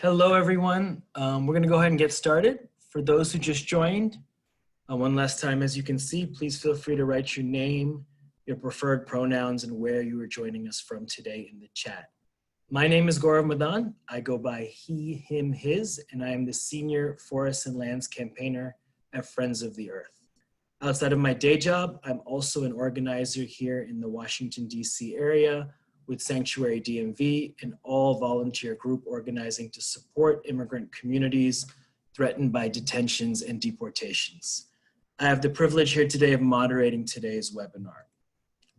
Hello, everyone. We're going to go ahead and get started. For those who just joined, one last time, as you can see, please feel free to write your name, your preferred pronouns, and where you are joining us from today in the chat. My name is Gaurav Madan. I go by he, him, his, and I am the Senior Forests and Lands Campaigner at Friends of the Earth. Outside of my day job, I'm also an organizer here in the Washington, D.C. area with Sanctuary DMV, an all-volunteer group organizing to support immigrant communities threatened by detentions and deportations. I have the privilege here today of moderating today's webinar.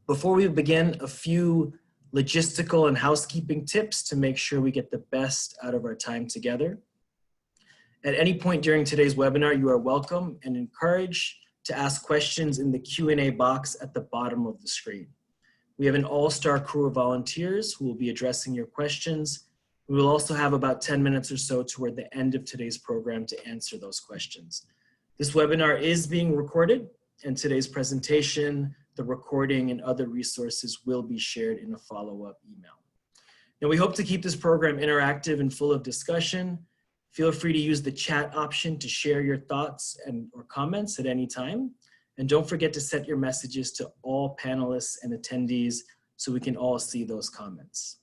Before we begin, a few logistical and housekeeping tips to make sure we get the best out of our time together. At any point during today's webinar, you are welcome and encouraged to ask questions in the Q&A box at the bottom of the screen. We have an all-star crew of volunteers who will be addressing your questions. We will also have about 10 minutes or so toward the end of today's program to answer those questions. This webinar is being recorded, and today's presentation, the recording, and other resources will be shared in a follow-up email. Now, we hope to keep this program interactive and full of discussion. Feel free to use the chat option to share your thoughts or comments at any time. And don't forget to set your messages to all panelists and attendees so we can all see those comments.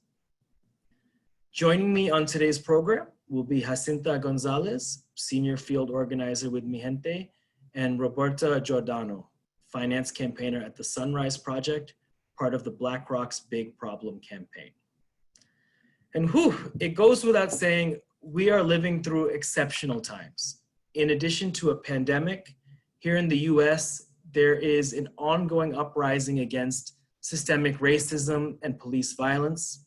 Joining me on today's program will be Jacinta Gonzalez, Senior Field Organizer with Mijente, and Roberta Giordano, Finance Campaigner at the Sunrise Project, part of the BlackRock's Big Problem campaign. And it goes without saying, we are living through exceptional times. In addition to a pandemic, here in the U.S., there is an ongoing uprising against systemic racism and police violence.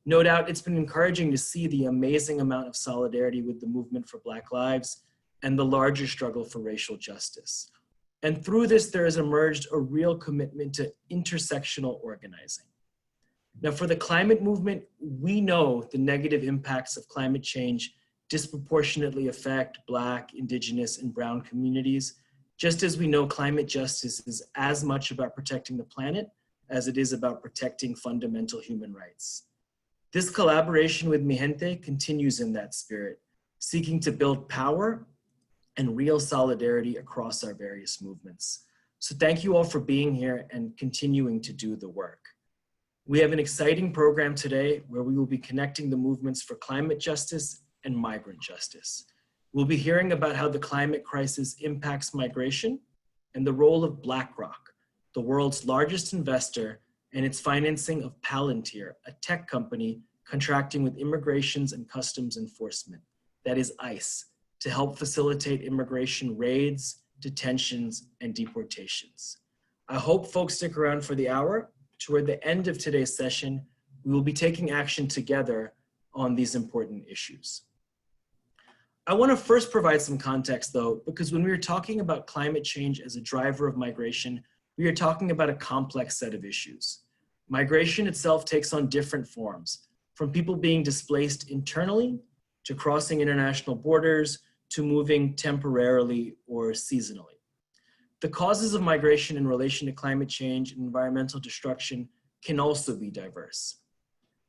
No doubt it's been encouraging to see the amazing amount of solidarity with the movement for Black lives and the larger struggle for racial justice. And through this, there has emerged a real commitment to intersectional organizing. Now, for the climate movement, we know the negative impacts of climate change disproportionately affect Black, Indigenous, and Brown communities, just as we know climate justice is as much about protecting the planet as it is about protecting fundamental human rights. This collaboration with Mijente continues in that spirit, seeking to build power and real solidarity across our various movements. So thank you all for being here and continuing to do the work. We have an exciting program today where we will be connecting the movements for climate justice and migrant justice. We'll be hearing about how the climate crisis impacts migration and the role of BlackRock, the world's largest investor, and its financing of Palantir, a tech company contracting with Immigrations and Customs Enforcement, that is ICE, to help facilitate immigration raids, detentions, and deportations. I hope folks stick around for the hour. Toward the end of today's session, we will be taking action together on these important issues. I want to first provide some context though, because when we are talking about climate change as a driver of migration, we are talking about a complex set of issues. Migration itself takes on different forms, from people being displaced internally, to crossing international borders, to moving temporarily or seasonally. The causes of migration in relation to climate change and environmental destruction can also be diverse.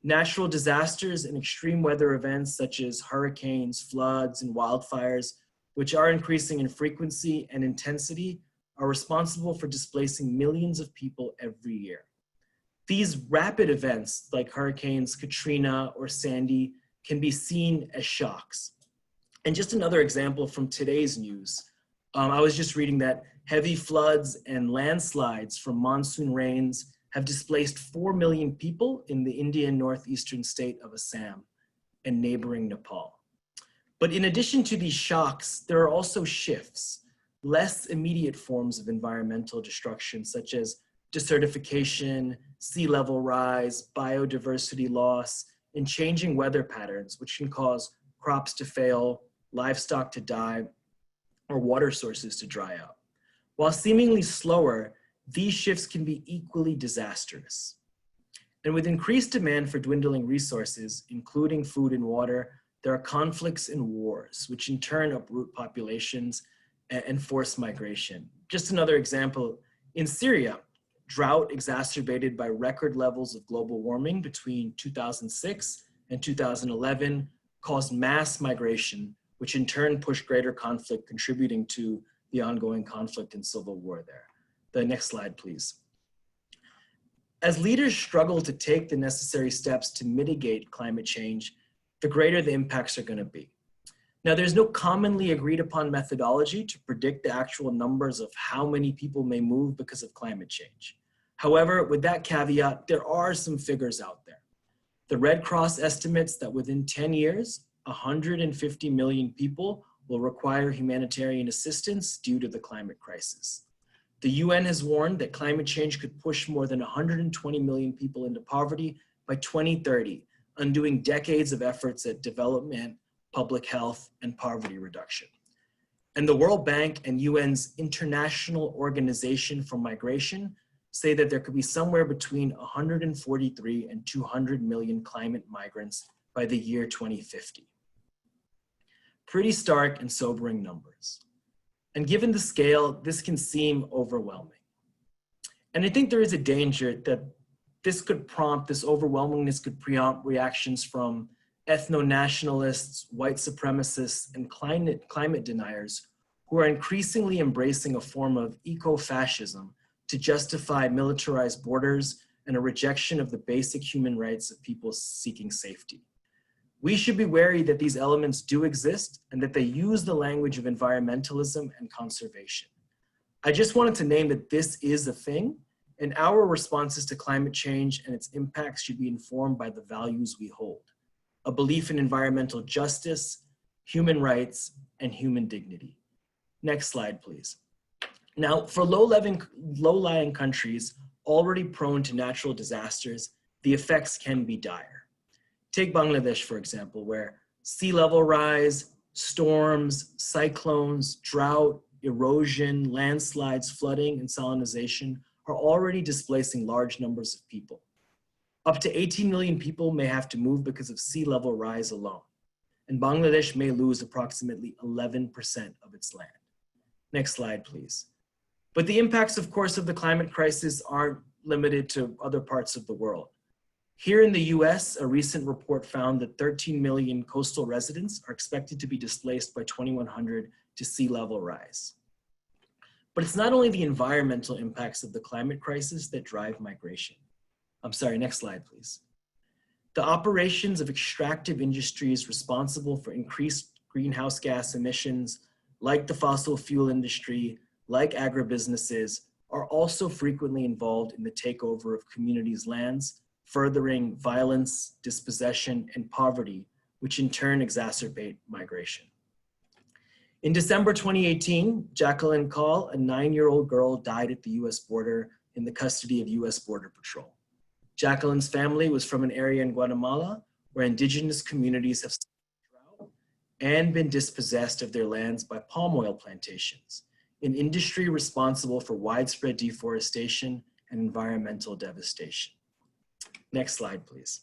Natural disasters and extreme weather events such as hurricanes, floods, and wildfires, which are increasing in frequency and intensity, are responsible for displacing millions of people every year. These rapid events like hurricanes Katrina or Sandy can be seen as shocks. And just another example from today's news, I was just reading that heavy floods and landslides from monsoon rains have displaced 4 million people in the Indian northeastern state of Assam and neighboring Nepal. But in addition to these shocks, there are also shifts, less immediate forms of environmental destruction, such as desertification, sea level rise, biodiversity loss, and changing weather patterns, which can cause crops to fail, livestock to die, or water sources to dry out. While seemingly slower, these shifts can be equally disastrous. And with increased demand for dwindling resources, including food and water, there are conflicts and wars, which in turn uproot populations and force migration. Just another example, in Syria, drought exacerbated by record levels of global warming between 2006 and 2011 caused mass migration, which in turn pushed greater conflict, contributing to the ongoing conflict and civil war there. The next slide, please. As leaders struggle to take the necessary steps to mitigate climate change, the greater the impacts are going to be. Now, there's no commonly agreed upon methodology to predict the actual numbers of how many people may move because of climate change. However, with that caveat, there are some figures out there. The Red Cross estimates that within 10 years, 150 million people will require humanitarian assistance due to the climate crisis. The UN has warned that climate change could push more than 120 million people into poverty by 2030, undoing decades of efforts at development, public health, and poverty reduction. And the World Bank and UN's International Organization for Migration say that there could be somewhere between 143 and 200 million climate migrants by the year 2050. Pretty stark and sobering numbers. And given the scale, this can seem overwhelming. And I think there is a danger that this overwhelmingness could prompt reactions from ethno-nationalists, white supremacists, and climate deniers who are increasingly embracing a form of eco-fascism to justify militarized borders and a rejection of the basic human rights of people seeking safety. We should be wary that these elements do exist and that they use the language of environmentalism and conservation. I just wanted to name that this is a thing, and our responses to climate change and its impacts should be informed by the values we hold: a belief in environmental justice, human rights, and human dignity. Next slide, please. Now, for low-lying countries already prone to natural disasters, the effects can be dire. Take Bangladesh, for example, where sea level rise, storms, cyclones, drought, erosion, landslides, flooding, and salinization are already displacing large numbers of people. Up to 18 million people may have to move because of sea level rise alone, and Bangladesh may lose approximately 11% of its land. Next slide, please. But the impacts, of course, of the climate crisis aren't limited to other parts of the world. Here in the US, a recent report found that 13 million coastal residents are expected to be displaced by 2100 to sea level rise. But it's not only the environmental impacts of the climate crisis that drive migration. I'm sorry, next slide, please. The operations of extractive industries responsible for increased greenhouse gas emissions, like the fossil fuel industry, like agribusinesses, are also frequently involved in the takeover of communities' lands, furthering violence, dispossession, and poverty, which in turn exacerbate migration. In December 2018, Jacqueline Call, a 9-year-old girl, died at the US border in the custody of US Border Patrol. Jacqueline's family was from an area in Guatemala where indigenous communities have suffered drought and been dispossessed of their lands by palm oil plantations, an industry responsible for widespread deforestation and environmental devastation. Next slide, please.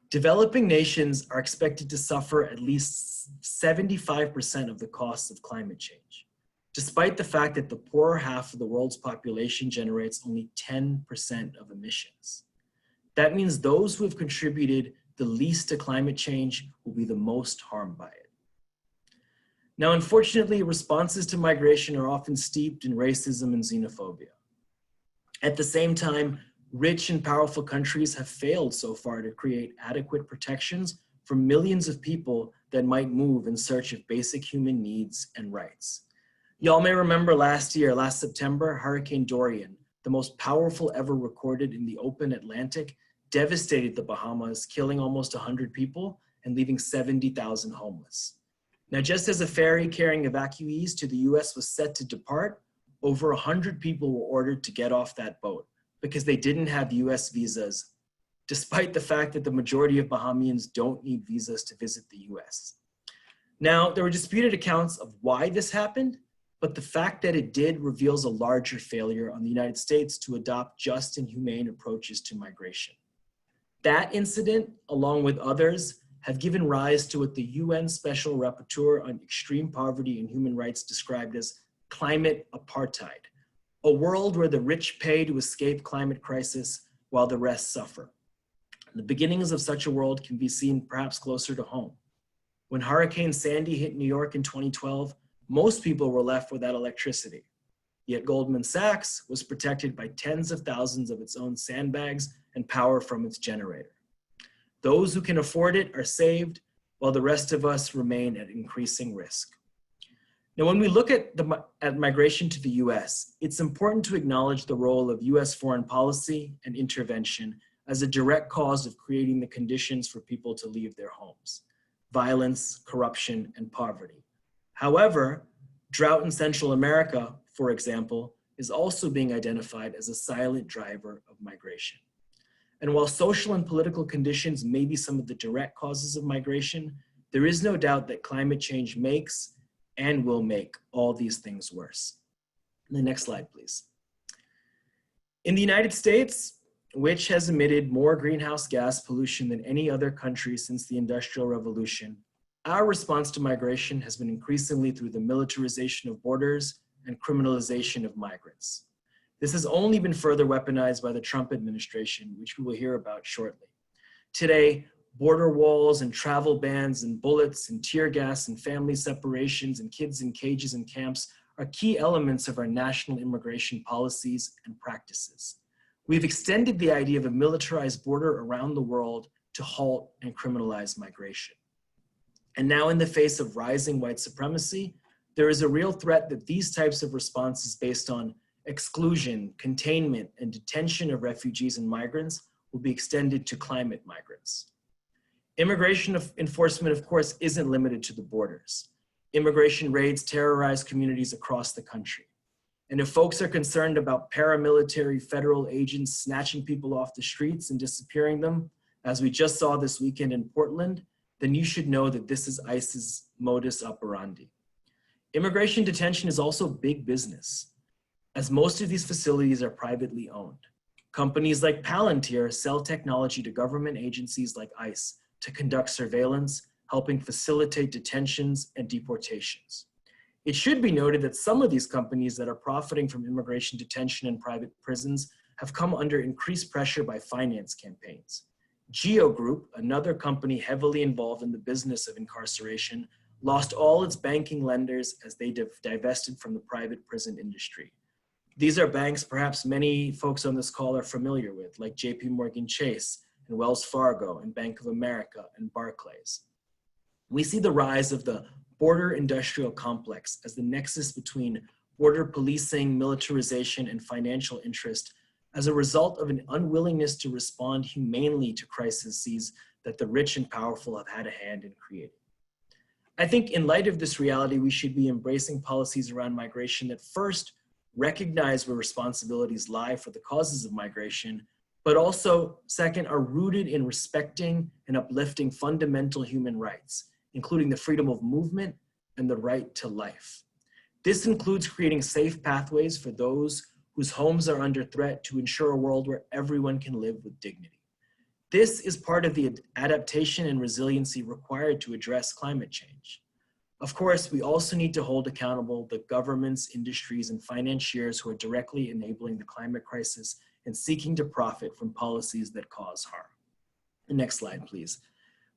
Developing nations are expected to suffer at least 75% of the costs of climate change, despite the fact that the poorer half of the world's population generates only 10% of emissions. That means those who have contributed the least to climate change will be the most harmed by it. Now, unfortunately, responses to migration are often steeped in racism and xenophobia. At the same time, rich and powerful countries have failed so far to create adequate protections for millions of people that might move in search of basic human needs and rights. Y'all may remember last September, Hurricane Dorian, the most powerful ever recorded in the open Atlantic, devastated the Bahamas, killing almost 100 people and leaving 70,000 homeless. Now, just as a ferry carrying evacuees to the US was set to depart, over 100 people were ordered to get off that boat because they didn't have US visas, despite the fact that the majority of Bahamians don't need visas to visit the US. Now, there were disputed accounts of why this happened, but the fact that it did reveals a larger failure on the United States to adopt just and humane approaches to migration. That incident, along with others, have given rise to what the UN Special Rapporteur on Extreme Poverty and Human Rights described as climate apartheid, a world where the rich pay to escape climate crisis while the rest suffer. The beginnings of such a world can be seen perhaps closer to home. When Hurricane Sandy hit New York in 2012, most people were left without electricity. Yet Goldman Sachs was protected by tens of thousands of its own sandbags and power from its generator. Those who can afford it are saved, while the rest of us remain at increasing risk. Now, when we look at migration to the US, it's important to acknowledge the role of US foreign policy and intervention as a direct cause of creating the conditions for people to leave their homes: violence, corruption, and poverty. However, drought in Central America, for example, is also being identified as a silent driver of migration. And while social and political conditions may be some of the direct causes of migration, there is no doubt that climate change makes and will make all these things worse. The next slide, please. In the United States, which has emitted more greenhouse gas pollution than any other country since the Industrial Revolution, our response to migration has been increasingly through the militarization of borders and criminalization of migrants. This has only been further weaponized by the Trump administration, which we will hear about shortly. Today, border walls and travel bans and bullets and tear gas and family separations and kids in cages and camps are key elements of our national immigration policies and practices. We've extended the idea of a militarized border around the world to halt and criminalize migration. And now, in the face of rising white supremacy, there is a real threat that these types of responses based on exclusion, containment, and detention of refugees and migrants will be extended to climate migrants. Immigration enforcement, of course, isn't limited to the borders. Immigration raids terrorize communities across the country. And if folks are concerned about paramilitary federal agents snatching people off the streets and disappearing them, as we just saw this weekend in Portland, then you should know that this is ICE's modus operandi. Immigration detention is also big business, as most of these facilities are privately owned. Companies like Palantir sell technology to government agencies like ICE to conduct surveillance, helping facilitate detentions and deportations. It should be noted that some of these companies that are profiting from immigration detention and private prisons have come under increased pressure by finance campaigns. Geo Group, another company heavily involved in the business of incarceration, lost all its banking lenders as they divested from the private prison industry. These are banks perhaps many folks on this call are familiar with, like JP Morgan Chase and Wells Fargo and Bank of America and Barclays. We see the rise of the border industrial complex as the nexus between border policing, militarization, and financial interest as a result of an unwillingness to respond humanely to crises that the rich and powerful have had a hand in creating. I think in light of this reality, we should be embracing policies around migration that first recognize where responsibilities lie for the causes of migration, but also, second, are rooted in respecting and uplifting fundamental human rights, including the freedom of movement and the right to life. This includes creating safe pathways for those whose homes are under threat to ensure a world where everyone can live with dignity. This is part of the adaptation and resiliency required to address climate change. Of course, we also need to hold accountable the governments, industries, and financiers who are directly enabling the climate crisis and seeking to profit from policies that cause harm. The next slide, please.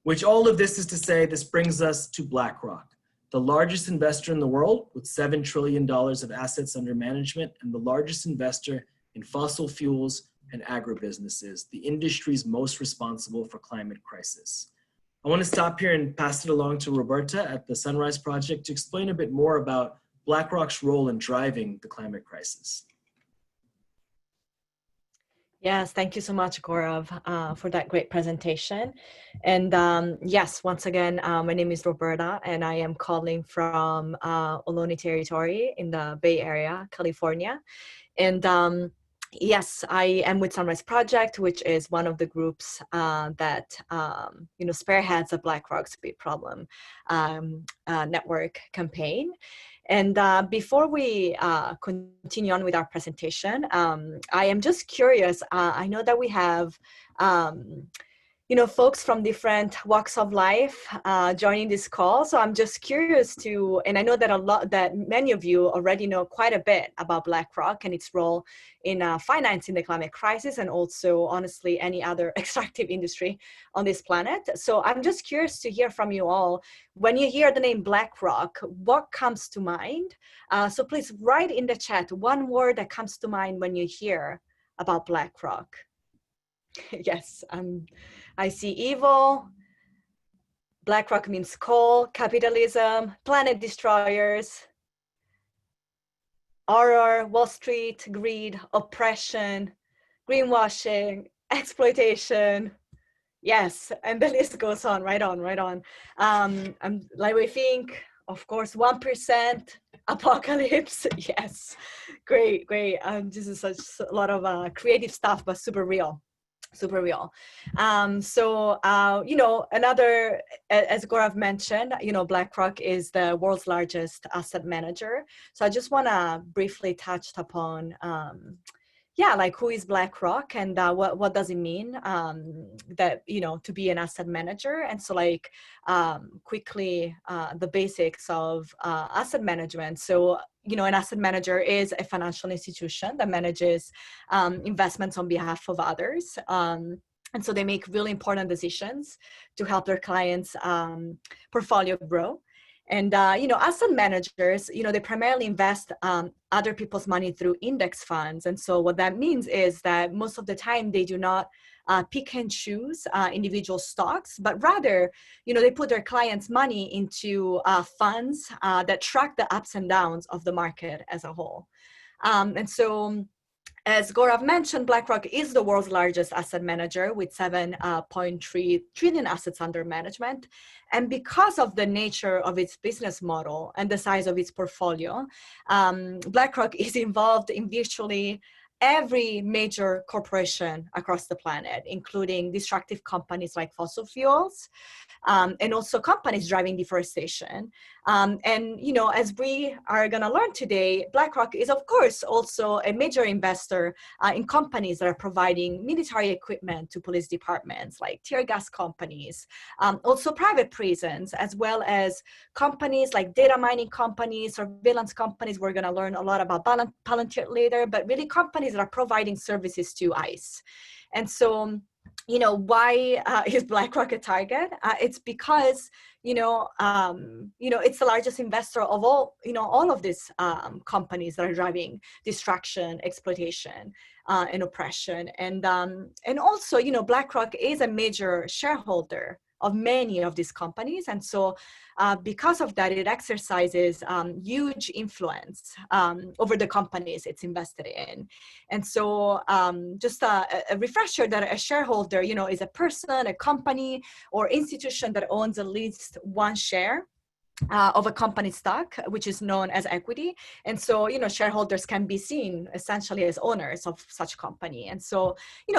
Which all of this is to say, this brings us to BlackRock, the largest investor in the world with $7 trillion of assets under management and the largest investor in fossil fuels and agribusinesses, the industries most responsible for climate crisis. I want to stop here and pass it along to Roberta at the Sunrise Project to explain a bit more about BlackRock's role in driving the climate crisis. Yes, thank you so much, Gaurav, for that great presentation. And yes, once again, my name is Roberta, and I am calling from Ohlone Territory in the Bay Area, California. And yes, I am with Sunrise Project, which is one of the groups that spearheads the BlackRock's Big Problem network campaign. And before we continue on with our presentation, I am just curious. I know that we have folks from different walks of life joining this call. So I'm just curious to, and I know that many of you already know quite a bit about BlackRock and its role in financing the climate crisis, and also, honestly, any other extractive industry on this planet. So I'm just curious to hear from you all. When you hear the name BlackRock, what comes to mind? So please write in the chat one word that comes to mind when you hear about BlackRock. Yes, I see evil. BlackRock means coal, capitalism, planet destroyers, horror, Wall Street, greed, oppression, greenwashing, exploitation. Yes, and the list goes on, right on, right on. Like we think, of course, 1%, apocalypse. Yes, great, great. This is such a lot of creative stuff, but super real. Super real. Another, as Gaurav mentioned, BlackRock is the world's largest asset manager. So I just want to briefly touch upon, like who is BlackRock and what does it mean to be an asset manager. And so quickly, the basics of asset management. So, an asset manager is a financial institution that manages investments on behalf of others. And so they make really important decisions to help their clients' portfolio grow. And, asset managers, they primarily invest other people's money through index funds. And so what that means is that most of the time they do not pick and choose individual stocks, but rather, they put their clients' money into funds that track the ups and downs of the market as a whole. And so, as Gaurav mentioned, BlackRock is the world's largest asset manager with 7.3 trillion assets under management. And because of the nature of its business model and the size of its portfolio, BlackRock is involved in virtually every major corporation across the planet, including destructive companies like fossil fuels, and also companies driving deforestation. As we are going to learn today, BlackRock is, of course, also a major investor in companies that are providing military equipment to police departments, like tear gas companies, also private prisons, as well as companies like data mining companies, surveillance companies. We're going to learn a lot about Palantir later, but really companies that are providing services to ICE. And so, why is BlackRock a target? It's because, it's the largest investor of all of these companies that are driving destruction, exploitation, and oppression. And also, BlackRock is a major shareholder of many of these companies. And so because of that, it exercises huge influence over the companies it's invested in. And so just a refresher that a shareholder, is a person, a company, or institution that owns at least one share of a company stock, which is known as equity. And so, shareholders can be seen essentially as owners of such company. And so,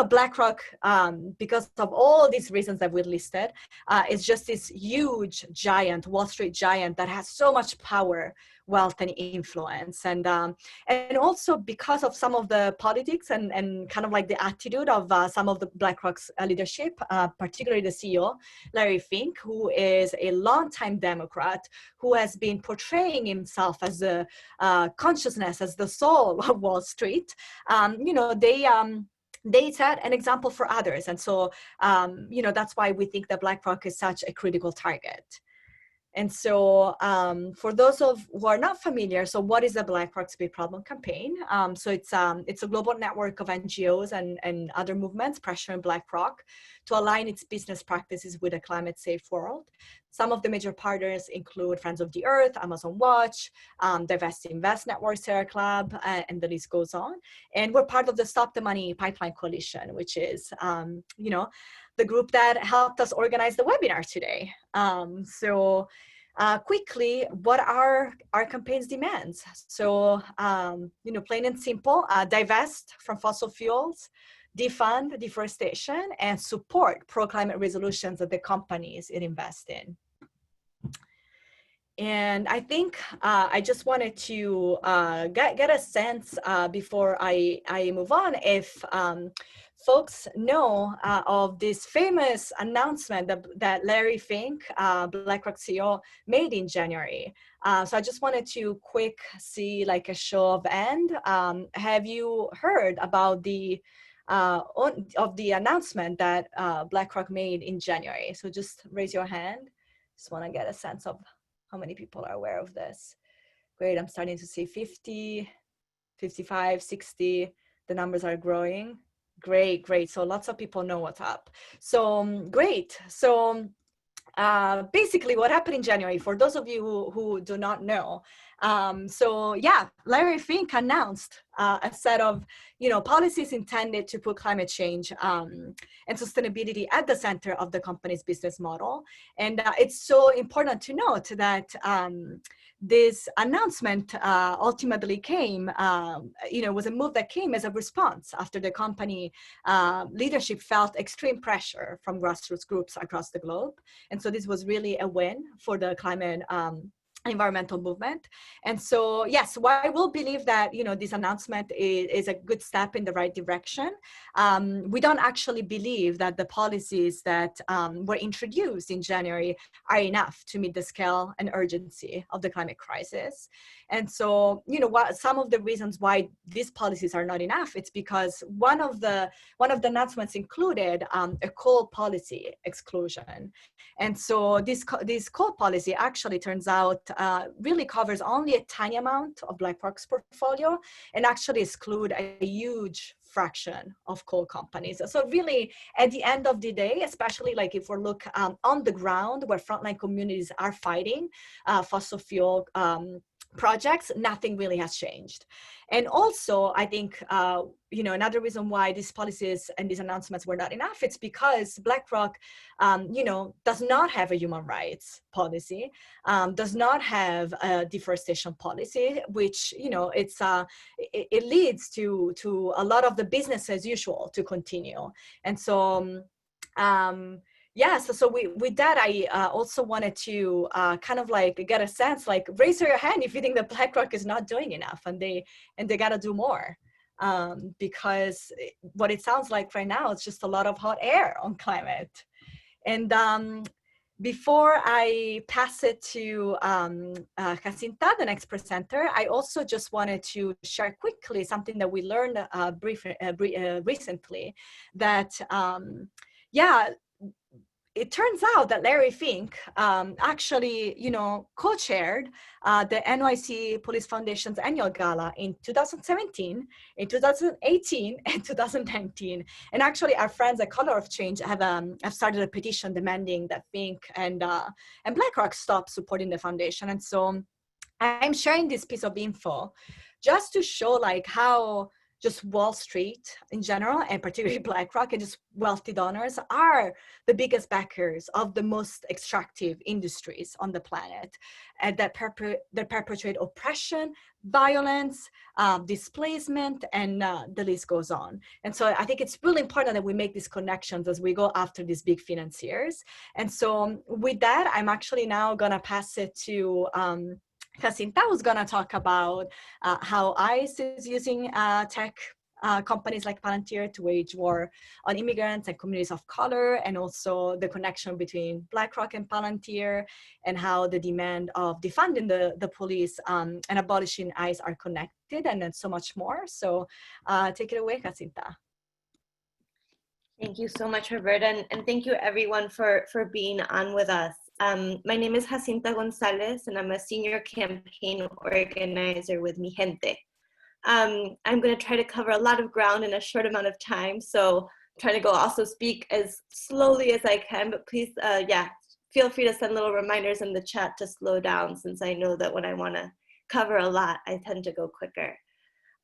BlackRock, because of all these reasons that we listed, is just this huge giant, Wall Street giant that has so much power, wealth, and influence. And also because of some of the politics and kind of like the attitude of some of the BlackRock's leadership, particularly the CEO, Larry Fink, who is a longtime Democrat, who has been portraying himself as the consciousness, as the soul of Wall Street. They set an example for others. And so, that's why we think that BlackRock is such a critical target. And so for those who are not familiar, so what is the BlackRock Speed Problem Campaign? So it's a global network of NGOs and other movements pressuring BlackRock to align its business practices with a climate-safe world. Some of the major partners include Friends of the Earth, Amazon Watch, Divest Invest Network, Sierra Club, and the list goes on. And we're part of the Stop the Money Pipeline Coalition, which is, the group that helped us organize the webinar today. Quickly, what are our campaign's demands? So, plain and simple, divest from fossil fuels, defund deforestation, and support pro-climate resolutions of the companies it invests in. And I think I just wanted to get a sense before I move on if folks know of this famous announcement that Larry Fink, BlackRock CEO, made in January. So I just wanted to quick see like a show of hand. Have you heard about the announcement that BlackRock made in January? So just raise your hand. Just want to get a sense of how many people are aware of this. Great, I'm starting to see 50, 55, 60. The numbers are growing. Great, great. So lots of people know what's up. So great. So basically what happened in January, for those of you who do not know, so yeah, Larry Fink announced a set of policies intended to put climate change and sustainability at the center of the company's business model. And it's so important to note that this announcement ultimately came, was a move that came as a response after the company leadership felt extreme pressure from grassroots groups across the globe. And so this was really a win for the climate environmental movement. And so, yes, while I will believe that, this announcement is a good step in the right direction, we don't actually believe that the policies that were introduced in January are enough to meet the scale and urgency of the climate crisis. And so, some of the reasons why these policies are not enough, it's because one of the announcements included a coal policy exclusion. And so this coal policy actually turns out really covers only a tiny amount of BlackRock's portfolio and actually exclude a huge fraction of coal companies. So really, at the end of the day, especially like if we look on the ground where frontline communities are fighting fossil fuel projects, nothing really has changed. And also, I think, another reason why these policies and these announcements were not enough, it's because BlackRock, does not have a human rights policy, does not have a deforestation policy, which, it leads to a lot of the business as usual to continue. And so, yeah, so with that, I also wanted to kind of like get a sense, like raise your hand if you think that BlackRock is not doing enough and they got to do more. Because what it sounds like right now, it's just a lot of hot air on climate. And before I pass it to Jacinta, the next presenter, I also just wanted to share quickly something that we learned recently, that, it turns out that Larry Fink actually, co-chaired the NYC Police Foundation's annual gala in 2017, in 2018, and 2019. And actually, our friends at Color of Change have started a petition demanding that Fink and BlackRock stop supporting the foundation. And so I'm sharing this piece of info just to show like how just Wall Street in general, and particularly BlackRock and just wealthy donors, are the biggest backers of the most extractive industries on the planet, and that perpetuate oppression, violence, displacement, and the list goes on. And so I think it's really important that we make these connections as we go after these big financiers. And so with that, I'm actually now gonna pass it to Jacinta, who's going to talk about how ICE is using tech companies like Palantir to wage war on immigrants and communities of color, and also the connection between BlackRock and Palantir, and how the demand of defunding the police and abolishing ICE are connected, and then so much more. So take it away, Jacinta. Thank you so much, Roberta, and thank you everyone for being on with us. My name is Jacinta Gonzalez, and I'm a senior campaign organizer with Mijente. I'm going to try to cover a lot of ground in a short amount of time, so try to also speak as slowly as I can, but please, feel free to send little reminders in the chat to slow down, since I know that when I want to cover a lot, I tend to go quicker.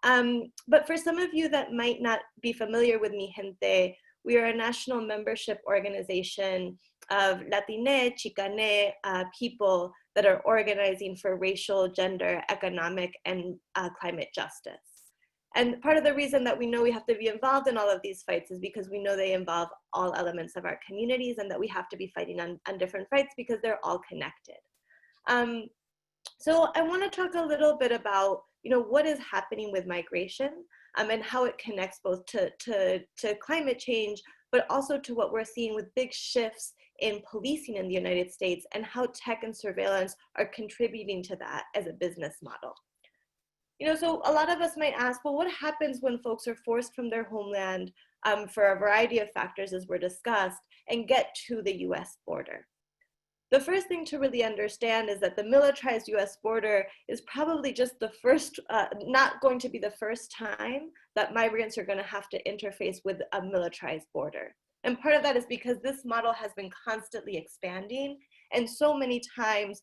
But for some of you that might not be familiar with Mijente, we are a national membership organization of Latine, Chicane people that are organizing for racial, gender, economic, and climate justice. And part of the reason that we know we have to be involved in all of these fights is because we know they involve all elements of our communities, and that we have to be fighting on different fights because they're all connected. So I want to talk a little bit about what is happening with migration. and how it connects both to climate change, but also to what we're seeing with big shifts in policing in the United States and how tech and surveillance are contributing to that as a business model. So a lot of us might ask, well, what happens when folks are forced from their homeland for a variety of factors, as were discussed, and get to the US border? The first thing to really understand is that the militarized US border is probably just the first, not going to be the first time that migrants are going to have to interface with a militarized border. And part of that is because this model has been constantly expanding. And so many times,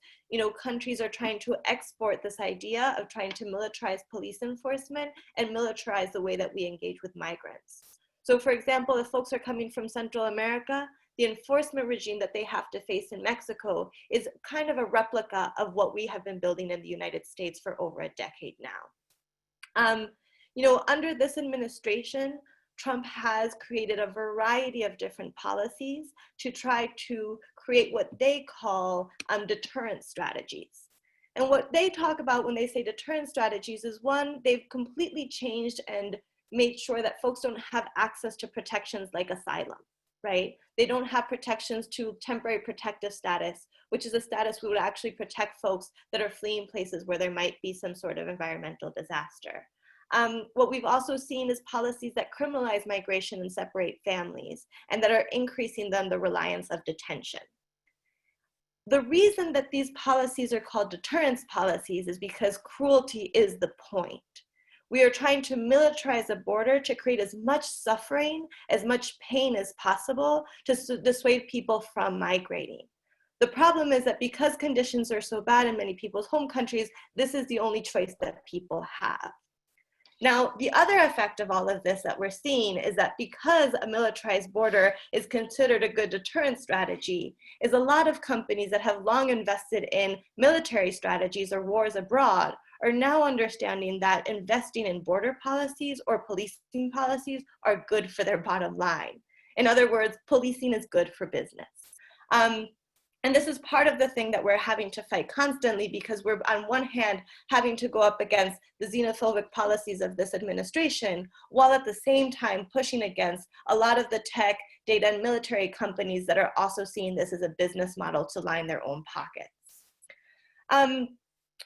countries are trying to export this idea of trying to militarize police enforcement and militarize the way that we engage with migrants. So for example, if folks are coming from Central America, the enforcement regime that they have to face in Mexico is kind of a replica of what we have been building in the United States for over a decade now. Under this administration, Trump has created a variety of different policies to try to create what they call deterrent strategies. And what they talk about when they say deterrent strategies is, one, they've completely changed and made sure that folks don't have access to protections like asylum, right? They don't have protections to temporary protective status, which is a status we would actually protect folks that are fleeing places where there might be some sort of environmental disaster. What we've also seen is policies that criminalize migration and separate families, and that are increasing then the reliance of detention. The reason that these policies are called deterrence policies is because cruelty is the point. We are trying to militarize a border to create as much suffering, as much pain as possible to dissuade people from migrating. The problem is that because conditions are so bad in many people's home countries, this is the only choice that people have. Now, the other effect of all of this that we're seeing is that because a militarized border is considered a good deterrent strategy, is a lot of companies that have long invested in military strategies or wars abroad are now understanding that investing in border policies or policing policies are good for their bottom line. In other words, policing is good for business. And this is part of the thing that we're having to fight constantly, because we're on one hand having to go up against the xenophobic policies of this administration, while at the same time pushing against a lot of the tech, data, and military companies that are also seeing this as a business model to line their own pockets.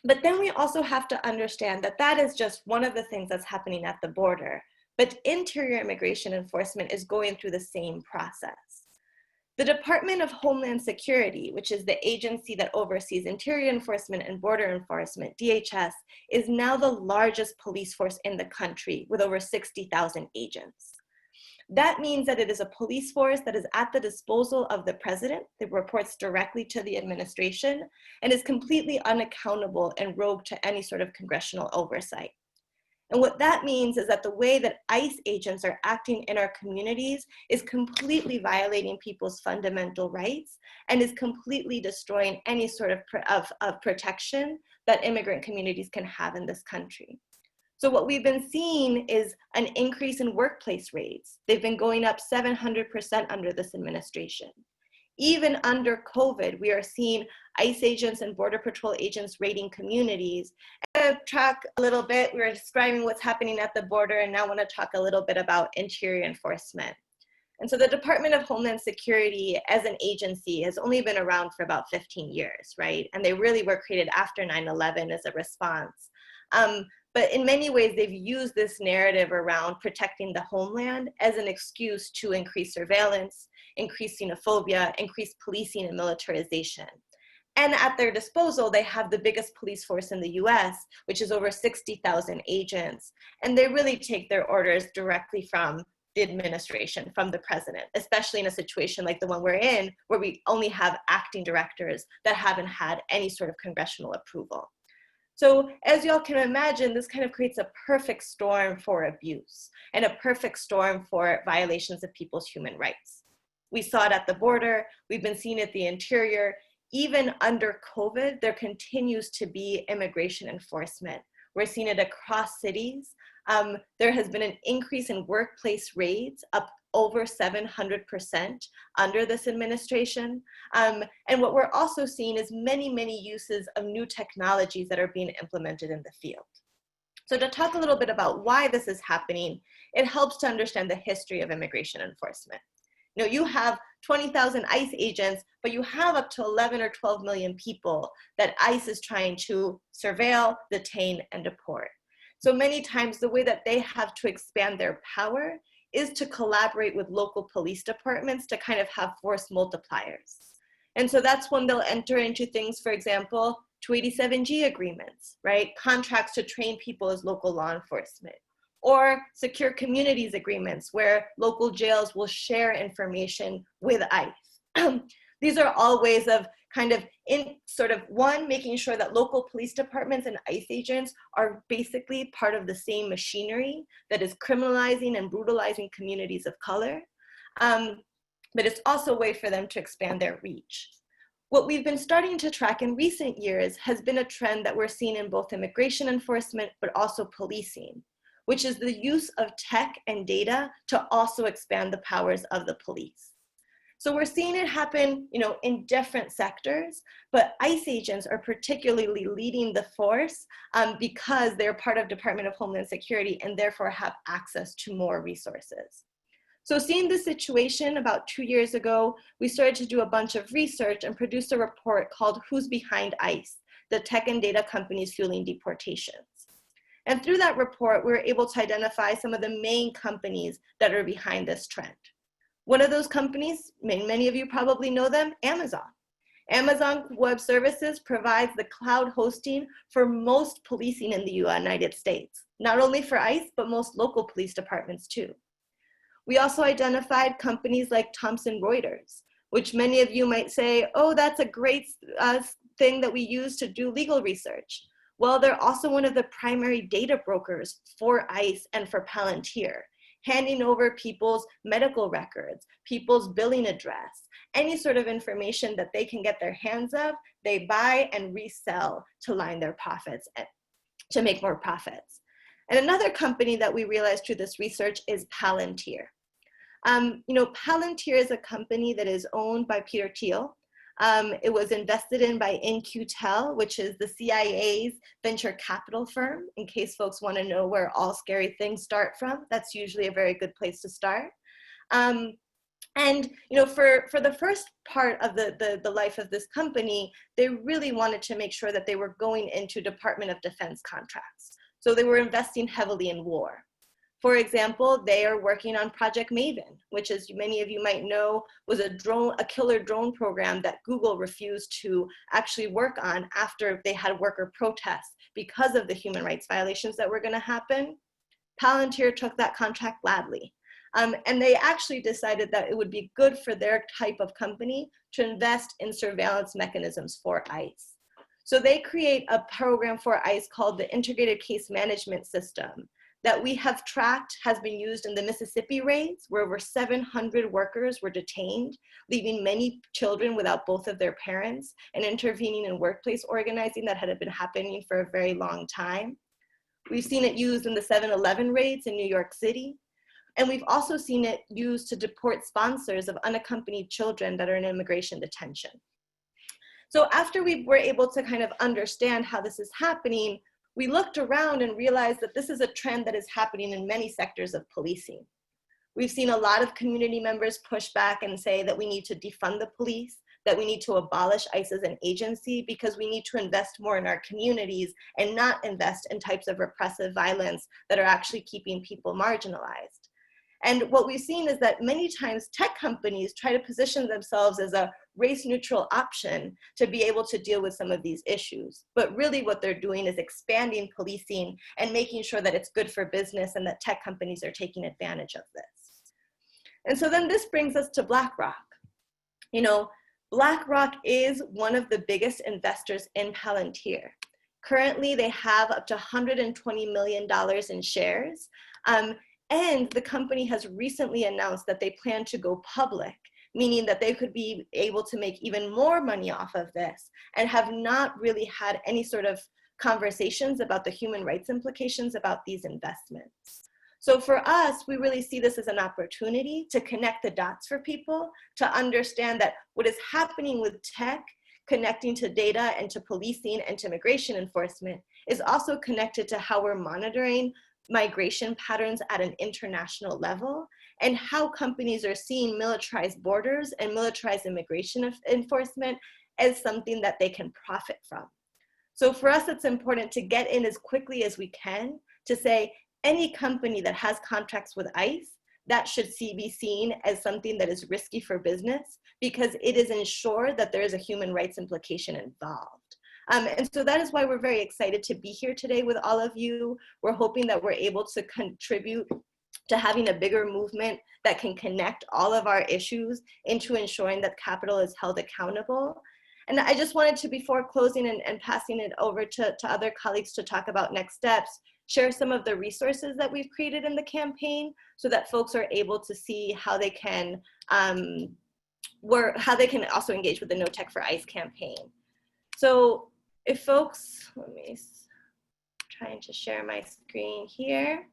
But then we also have to understand that that is just one of the things that's happening at the border. But interior immigration enforcement is going through the same process. The Department of Homeland Security, which is the agency that oversees interior enforcement and border enforcement, DHS, is now the largest police force in the country with over 60,000 agents. That means that it is a police force that is at the disposal of the president, that reports directly to the administration, and is completely unaccountable and rogue to any sort of congressional oversight. And what that means is that the way that ICE agents are acting in our communities is completely violating people's fundamental rights and is completely destroying any sort of protection that immigrant communities can have in this country. So what we've been seeing is an increase in workplace raids. They've been going up 700% under this administration. Even under COVID, we are seeing ICE agents and Border Patrol agents raiding communities. I'm going to talk a little bit, we were describing what's happening at the border, and now I want to talk a little bit about interior enforcement. And so the Department of Homeland Security as an agency has only been around for about 15 years, right? And they really were created after 9/11 as a response. But in many ways, they've used this narrative around protecting the homeland as an excuse to increase surveillance, increase xenophobia, increase policing and militarization. And at their disposal, they have the biggest police force in the US, which is over 60,000 agents. And they really take their orders directly from the administration, from the president, especially in a situation like the one we're in, where we only have acting directors that haven't had any sort of congressional approval. So as y'all can imagine, this kind of creates a perfect storm for abuse and a perfect storm for violations of people's human rights. We saw it at the border, we've been seeing it at the interior. Even under COVID, there continues to be immigration enforcement. We're seeing it across cities. There has been an increase in workplace raids, up over 700% under this administration. And what we're also seeing is many, many uses of new technologies that are being implemented in the field. So to talk a little bit about why this is happening, it helps to understand the history of immigration enforcement. You know, you have 20,000 ICE agents, but you have up to 11 or 12 million people that ICE is trying to surveil, detain, and deport. So many times the way that they have to expand their power is to collaborate with local police departments to kind of have force multipliers. And so that's when they'll enter into things, for example, 287G agreements, right? Contracts to train people as local law enforcement, or secure communities agreements where local jails will share information with ICE. These are all ways of kind of making sure that local police departments and ICE agents are basically part of the same machinery that is criminalizing and brutalizing communities of color. But it's also a way for them to expand their reach. What we've been starting to track in recent years has been a trend that we're seeing in both immigration enforcement, but also policing, which is the use of tech and data to also expand the powers of the police. So we're seeing it happen, in different sectors, but ICE agents are particularly leading the force because they're part of Department of Homeland Security and therefore have access to more resources. So seeing this situation about 2 years ago, we started to do a bunch of research and produce a report called Who's Behind ICE? The Tech and Data Companies Fueling Deportations. And through that report, we were able to identify some of the main companies that are behind this trend. One of those companies, many of you probably know them, Amazon. Amazon Web Services provides the cloud hosting for most policing in the United States, not only for ICE, but most local police departments too. We also identified companies like Thomson Reuters, which many of you might say, oh, that's a great thing that we use to do legal research. Well, they're also one of the primary data brokers for ICE and for Palantir, handing over people's medical records, people's billing address, any sort of information that they can get their hands of, they buy and resell to line their profits, and to make more profits. And another company that we realized through this research is Palantir. Palantir is a company that is owned by Peter Thiel. It was invested in by In-Q-Tel, which is the CIA's venture capital firm, in case folks want to know where all scary things start from. That's usually a very good place to start. For the first part of the life of this company, they really wanted to make sure that they were going into Department of Defense contracts. So they were investing heavily in war. For example, they are working on Project Maven, which, as many of you might know, was a killer drone program that Google refused to actually work on after they had worker protests because of the human rights violations that were going to happen. Palantir took that contract gladly. And they actually decided that it would be good for their type of company to invest in surveillance mechanisms for ICE. So they create a program for ICE called the Integrated Case Management System that we have tracked, has been used in the Mississippi raids, where over 700 workers were detained, leaving many children without both of their parents, and intervening in workplace organizing that had been happening for a very long time. We've seen it used in the 7-Eleven raids in New York City. And we've also seen it used to deport sponsors of unaccompanied children that are in immigration detention. So after we were able to kind of understand how this is happening, we looked around and realized that this is a trend that is happening in many sectors of policing. We've seen a lot of community members push back and say that we need to defund the police, that we need to abolish ICE as an agency because we need to invest more in our communities and not invest in types of repressive violence that are actually keeping people marginalized. And what we've seen is that many times tech companies try to position themselves as a race-neutral option to be able to deal with some of these issues. But really what they're doing is expanding policing and making sure that it's good for business and that tech companies are taking advantage of this. And so then this brings us to BlackRock. BlackRock is one of the biggest investors in Palantir. Currently, they have up to $120 million in shares. And the company has recently announced that they plan to go public, meaning that they could be able to make even more money off of this and have not really had any sort of conversations about the human rights implications about these investments. So for us, we really see this as an opportunity to connect the dots for people, to understand that what is happening with tech connecting to data and to policing and to immigration enforcement is also connected to how we're monitoring migration patterns at an international level and how companies are seeing militarized borders and militarized immigration enforcement as something that they can profit from. So for us, it's important to get in as quickly as we can to say any company that has contracts with ICE, that should be seen as something that is risky for business because it is ensured that there is a human rights implication involved. And so that is why we're very excited to be here today with all of you. We're hoping that we're able to contribute to having a bigger movement that can connect all of our issues into ensuring that capital is held accountable. And I just wanted to, before closing and passing it over to other colleagues to talk about next steps, share some of the resources that we've created in the campaign so that folks are able to see how they can also engage with the No Tech for ICE campaign. So if folks, let me trying to share my screen here.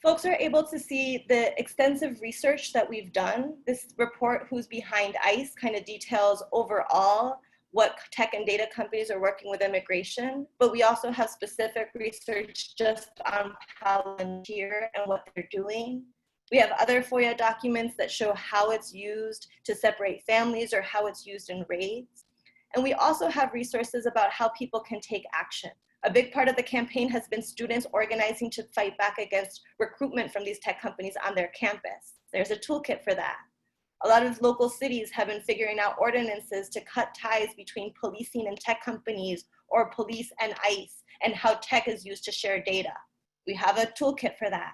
Folks are able to see the extensive research that we've done. This report, Who's Behind ICE, kind of details overall what tech and data companies are working with immigration, but we also have specific research just on Palantir and what they're doing. We have other FOIA documents that show how it's used to separate families or how it's used in raids. And we also have resources about how people can take action. A big part of the campaign has been students organizing to fight back against recruitment from these tech companies on their campus. There's a toolkit for that. A lot of local cities have been figuring out ordinances to cut ties between policing and tech companies or police and ICE and how tech is used to share data. We have a toolkit for that.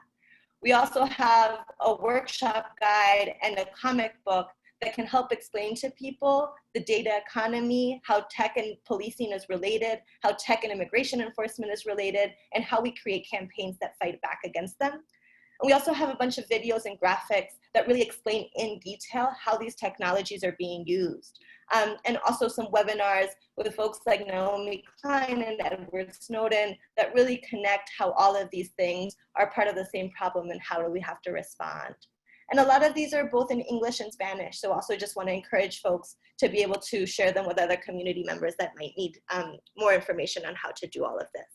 We also have a workshop guide and a comic book that can help explain to people the data economy, how tech and policing is related, how tech and immigration enforcement is related, and how we create campaigns that fight back against them. And we also have a bunch of videos and graphics that really explain in detail how these technologies are being used. And also some webinars with folks like Naomi Klein and Edward Snowden that really connect how all of these things are part of the same problem and how do we have to respond. And a lot of these are both in English and Spanish. So also just want to encourage folks to be able to share them with other community members that might need more information on how to do all of this.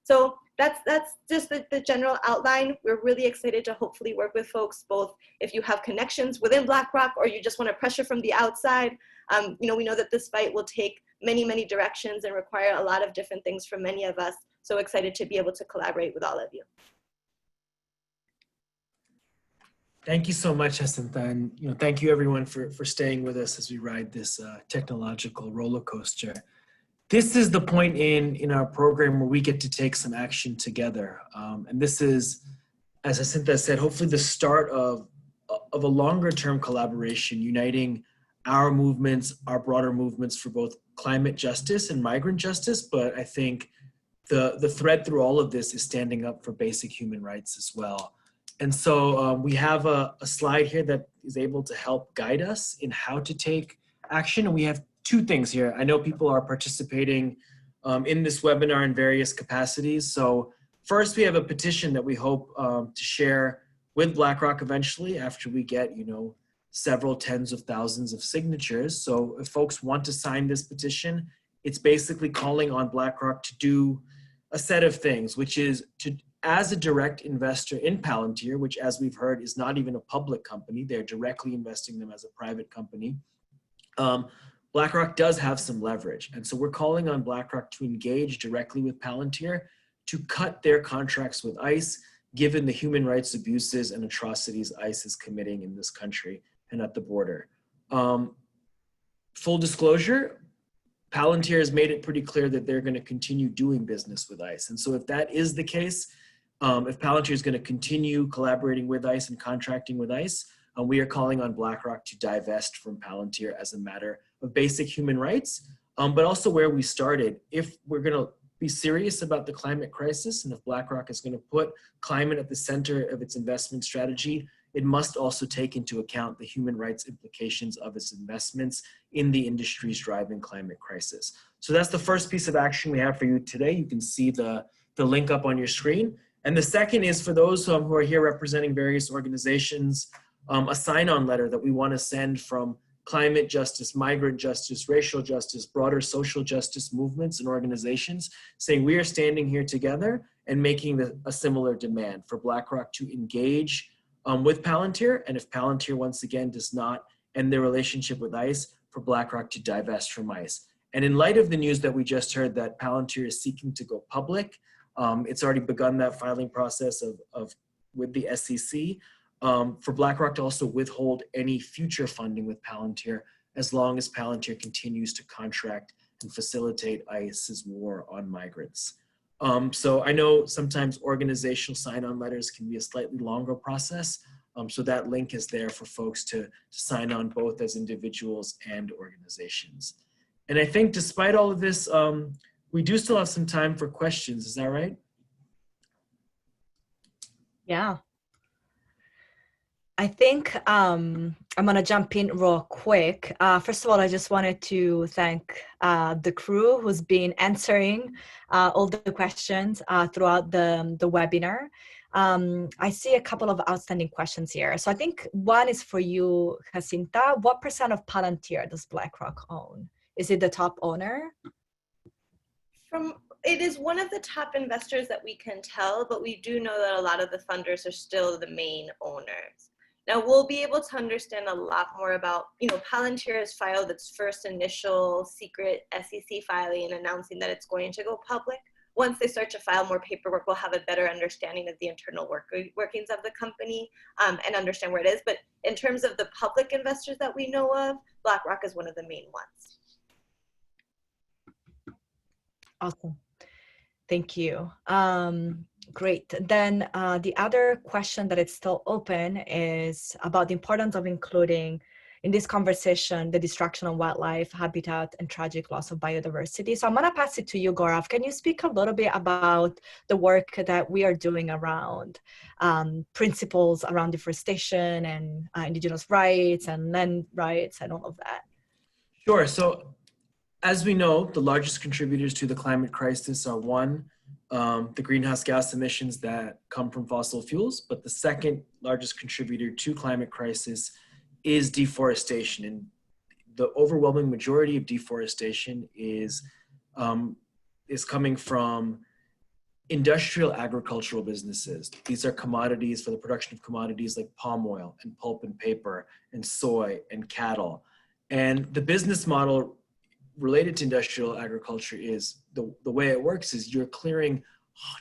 So that's just the general outline. We're really excited to hopefully work with folks, both if you have connections within BlackRock or you just want to pressure from the outside. We know that this fight will take many, many directions and require a lot of different things from many of us. So excited to be able to collaborate with all of you. Thank you so much, Jacinta, and thank you everyone for staying with us as we ride this technological roller coaster. This is the point in our program where we get to take some action together, and this is, as Jacinta said, hopefully the start of a longer-term collaboration, uniting our movements, our broader movements for both climate justice and migrant justice. But I think the thread through all of this is standing up for basic human rights as well. And so we have a slide here that is able to help guide us in how to take action. And we have two things here. I know people are participating in this webinar in various capacities. So first, we have a petition that we hope to share with BlackRock eventually after we get, several tens of thousands of signatures. So if folks want to sign this petition, it's basically calling on BlackRock to do a set of things, which is to, as a direct investor in Palantir, which as we've heard is not even a public company, they're directly investing them as a private company, BlackRock does have some leverage. And so we're calling on BlackRock to engage directly with Palantir to cut their contracts with ICE, given the human rights abuses and atrocities ICE is committing in this country and at the border. Full disclosure, Palantir has made it pretty clear that they're going to continue doing business with ICE. And so if that is the case, if Palantir is going to continue collaborating with ICE and contracting with ICE, we are calling on BlackRock to divest from Palantir as a matter of basic human rights, but also where we started. If we're going to be serious about the climate crisis, and if BlackRock is going to put climate at the center of its investment strategy, it must also take into account the human rights implications of its investments in the industries driving climate crisis. So that's the first piece of action we have for you today. You can see the link up on your screen. And the second is for those who are here representing various organizations a sign-on letter that we want to send from climate justice, migrant justice, racial justice, broader social justice movements and organizations, saying we are standing here together and making a similar demand for BlackRock to engage with Palantir, and if Palantir once again does not end their relationship with ICE, for BlackRock to divest from ICE. And in light of the news that we just heard that Palantir is seeking to go public, it's already begun that filing process with the SEC, for BlackRock to also withhold any future funding with Palantir as long as Palantir continues to contract and facilitate ICE's war on migrants. So I know sometimes organizational sign-on letters can be a slightly longer process. So that link is there for folks to sign on both as individuals and organizations. And I think despite all of this, we do still have some time for questions. Is that right? Yeah. I think I'm going to jump in real quick. First of all, I just wanted to thank the crew who's been answering all the questions throughout the webinar. I see a couple of outstanding questions here. So I think one is for you, Jacinta. What % of Palantir does BlackRock own? Is it the top owner? It is one of the top investors that we can tell, but we do know that a lot of the funders are still the main owners. Now we'll be able to understand a lot more about, Palantir has filed its first initial secret SEC filing announcing that it's going to go public. Once they start to file more paperwork, we'll have a better understanding of the internal workings of the company and understand where it is. But in terms of the public investors that we know of, BlackRock is one of the main ones. Awesome. Thank you. Great. Then the other question that is still open is about the importance of including in this conversation the destruction of wildlife, habitat, and tragic loss of biodiversity. So I'm going to pass it to you, Gaurav. Can you speak a little bit about the work that we are doing around principles around deforestation and indigenous rights and land rights and all of that? Sure. So as we know, the largest contributors to the climate crisis are one, the greenhouse gas emissions that come from fossil fuels, but the second largest contributor to climate crisis is deforestation. And the overwhelming majority of deforestation is coming from industrial agricultural businesses. These are commodities for the production of commodities like palm oil and pulp and paper and soy and cattle. And the business model related to industrial agriculture is the way it works is you're clearing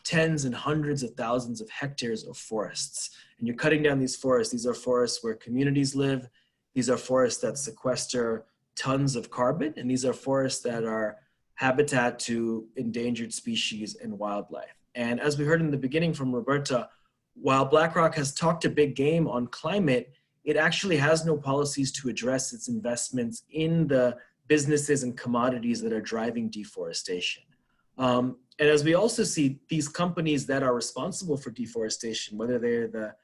tens and hundreds of thousands of hectares of forests, and you're cutting down these forests. These are forests where communities live. These are forests that sequester tons of carbon, and these are forests that are habitat to endangered species and wildlife. And as we heard in the beginning from Roberta, while BlackRock has talked a big game on climate, it actually has no policies to address its investments in the businesses and commodities that are driving deforestation. And as we also see, these companies that are responsible for deforestation, whether they're the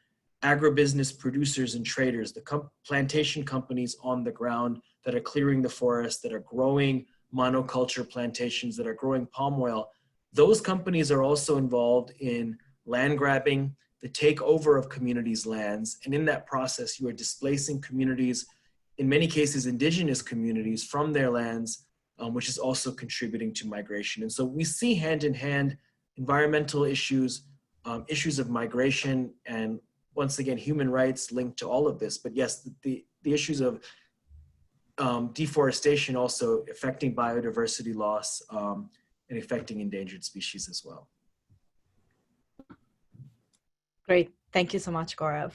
agribusiness producers and traders, the plantation companies on the ground that are clearing the forest, that are growing monoculture plantations, that are growing palm oil, those companies are also involved in land grabbing, the takeover of communities' lands. And in that process, you are displacing communities, in many cases, indigenous communities from their lands, which is also contributing to migration. And so we see hand in hand environmental issues, issues of migration, and once again, human rights linked to all of this. But yes, the issues of deforestation also affecting biodiversity loss and affecting endangered species as well. Great. Thank you so much, Gaurav.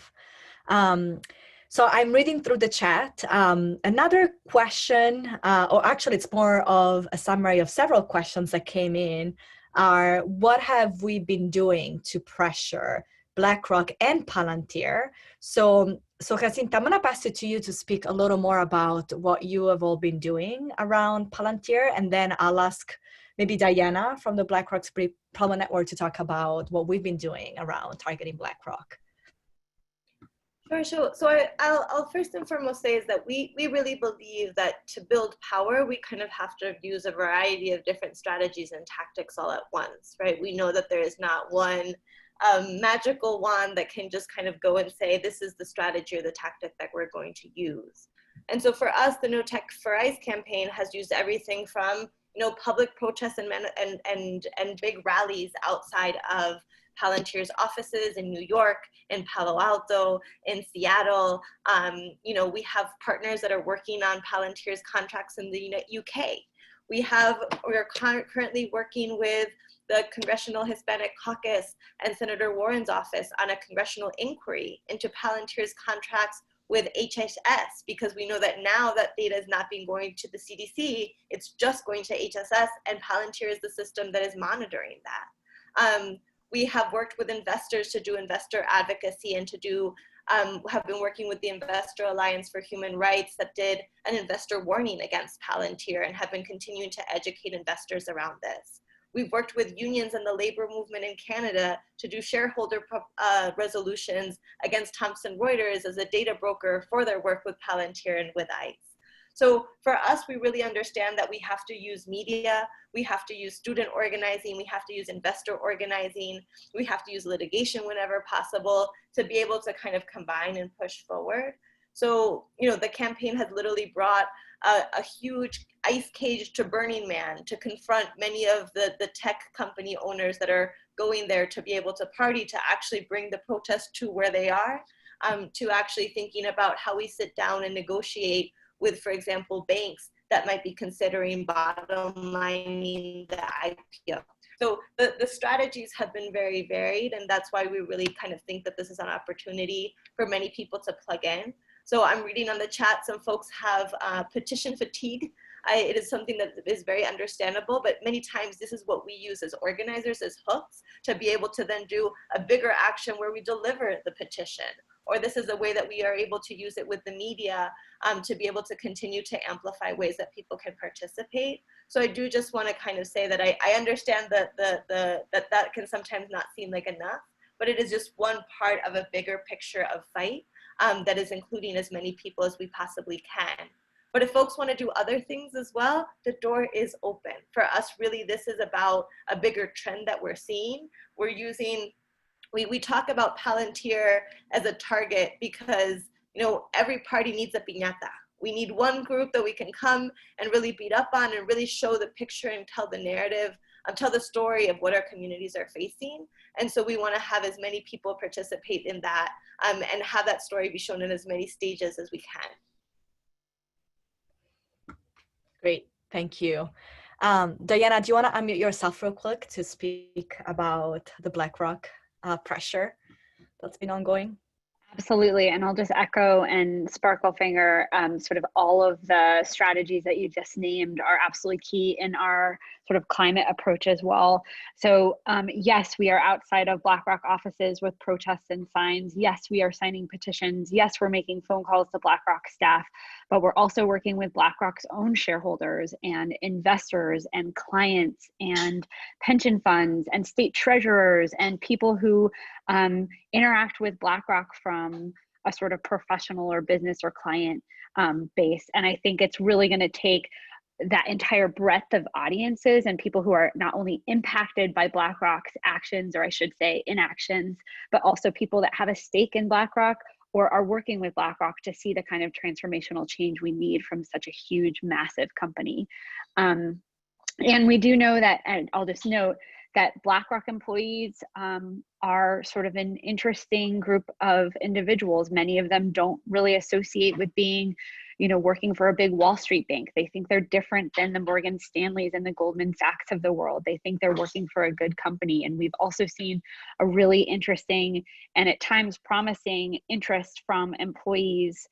So I'm reading through the chat. Another question, or actually it's more of a summary of several questions that came in, are what have we been doing to pressure BlackRock and Palantir? So Jacinta, I'm going to pass it to you to speak a little more about what you have all been doing around Palantir, and then I'll ask maybe Diana from the BlackRock's Problem Network to talk about what we've been doing around targeting BlackRock. Sure. So I'll first and foremost say is that we really believe that to build power, we kind of have to use a variety of different strategies and tactics all at once, right? We know that there is not one magical wand that can just kind of go and say, this is the strategy or the tactic that we're going to use. And so for us, the No Tech for ICE campaign has used everything from, public protests and big rallies outside of Palantir's offices in New York, in Palo Alto, in Seattle. We have partners that are working on Palantir's contracts in the UK. We're currently working with the Congressional Hispanic Caucus and Senator Warren's office on a congressional inquiry into Palantir's contracts with HHS, because we know that now that data is not being going to the CDC, it's just going to HSS, and Palantir is the system that is monitoring that. We have worked with investors to do investor advocacy and to do, have been working with the Investor Alliance for Human Rights that did an investor warning against Palantir and have been continuing to educate investors around this. We've worked with unions and the labor movement in Canada to do shareholder resolutions against Thomson Reuters as a data broker for their work with Palantir and with ICE. So for us, we really understand that we have to use media, we have to use student organizing, we have to use investor organizing, we have to use litigation whenever possible to be able to kind of combine and push forward. So, the campaign has literally brought a huge ice cage to Burning Man to confront many of the tech company owners that are going there to be able to party, to actually bring the protest to where they are, to actually thinking about how we sit down and negotiate with, for example, banks that might be considering bottom lining the IPO. So the strategies have been very varied, and that's why we really kind of think that this is an opportunity for many people to plug in. So I'm reading on the chat, some folks have petition fatigue. It is something that is very understandable, but many times this is what we use as organizers, as hooks, to be able to then do a bigger action where we deliver the petition. Or this is a way that we are able to use it with the media to be able to continue to amplify ways that people can participate. So I do just want to kind of say that I understand that that can sometimes not seem like enough, but it is just one part of a bigger picture of fight that is including as many people as we possibly can. But if folks want to do other things as well, the door is open. For us, really, this is about a bigger trend that we're seeing. We're using, we talk about Palantir as a target because, every party needs a piñata. We need one group that we can come and really beat up on and really show the picture and tell the narrative, tell the story of what our communities are facing. And so we want to have as many people participate in that and have that story be shown in as many stages as we can. Great, thank you. Diana, do you want to unmute yourself real quick to speak about the BlackRock pressure that's been ongoing? Absolutely, and I'll just echo and sparkle finger sort of all of the strategies that you just named are absolutely key in our sort of climate approach as well. So yes, we are outside of BlackRock offices with protests and signs. Yes, we are signing petitions. Yes, we're making phone calls to BlackRock staff, but we're also working with BlackRock's own shareholders and investors and clients and pension funds and state treasurers and people who interact with BlackRock from a sort of professional or business or client base. And I think it's really going to take that entire breadth of audiences and people who are not only impacted by BlackRock's actions, or I should say inactions, but also people that have a stake in BlackRock or are working with BlackRock to see the kind of transformational change we need from such a huge, massive company. And we do know that, and I'll just note, that BlackRock employees are sort of an interesting group of individuals. Many of them don't really associate with being, working for a big Wall Street bank. They think they're different than the Morgan Stanleys and the Goldman Sachs of the world. They think they're working for a good company. And we've also seen a really interesting and at times promising interest from employees,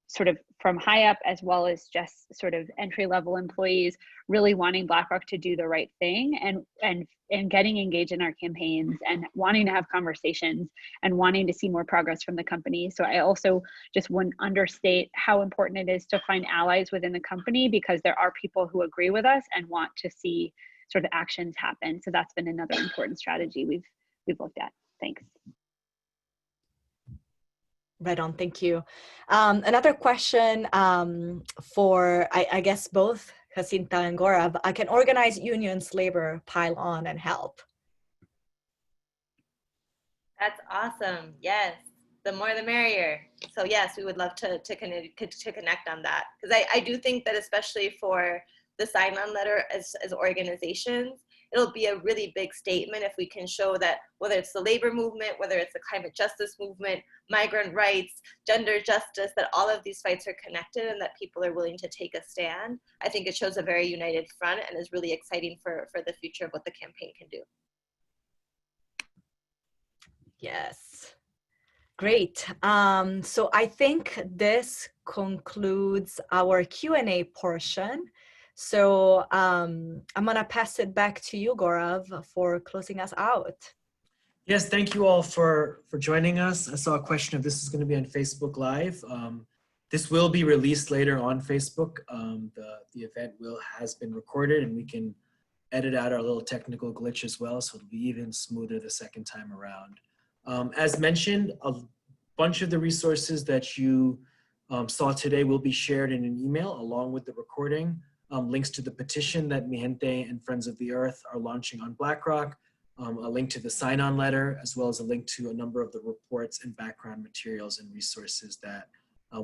sort of from high up as well as just sort of entry-level employees really wanting BlackRock to do the right thing and getting engaged in our campaigns and wanting to have conversations and wanting to see more progress from the company. So I also just wouldn't understate how important it is to find allies within the company, because there are people who agree with us and want to see sort of actions happen. So that's been another important strategy we've looked at. Thanks. Right on, thank you. Another question for, I guess, both Jacinta and Gaurav. Can organized unions labor pile on and help? That's awesome. Yes, the more the merrier. So yes, we would love to connect on that, because I do think that especially for the sign-on letter as organizations, it'll be a really big statement if we can show that whether it's the labor movement, whether it's the climate justice movement, migrant rights, gender justice, that all of these fights are connected and that people are willing to take a stand. I think it shows a very united front and is really exciting for the future of what the campaign can do. Yes. Great. So I think this concludes our Q&A portion. So I'm going to pass it back to you, Gaurav, for closing us out. Yes, thank you all for joining us. I saw a question if this is going to be on Facebook Live. This will be released later on Facebook. The event has been recorded, and we can edit out our little technical glitch as well, so it'll be even smoother the second time around. As mentioned, a bunch of the resources that you saw today will be shared in an email along with the recording. Links to the petition that Mijente and Friends of the Earth are launching on BlackRock, a link to the sign-on letter, as well as a link to a number of the reports and background materials and resources that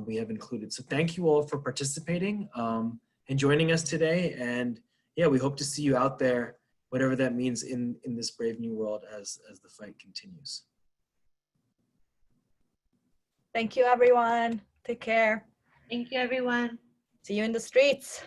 we have included. So thank you all for participating and joining us today. And yeah, we hope to see you out there, whatever that means in this brave new world as the fight continues. Thank you, everyone. Take care. Thank you, everyone. See you in the streets.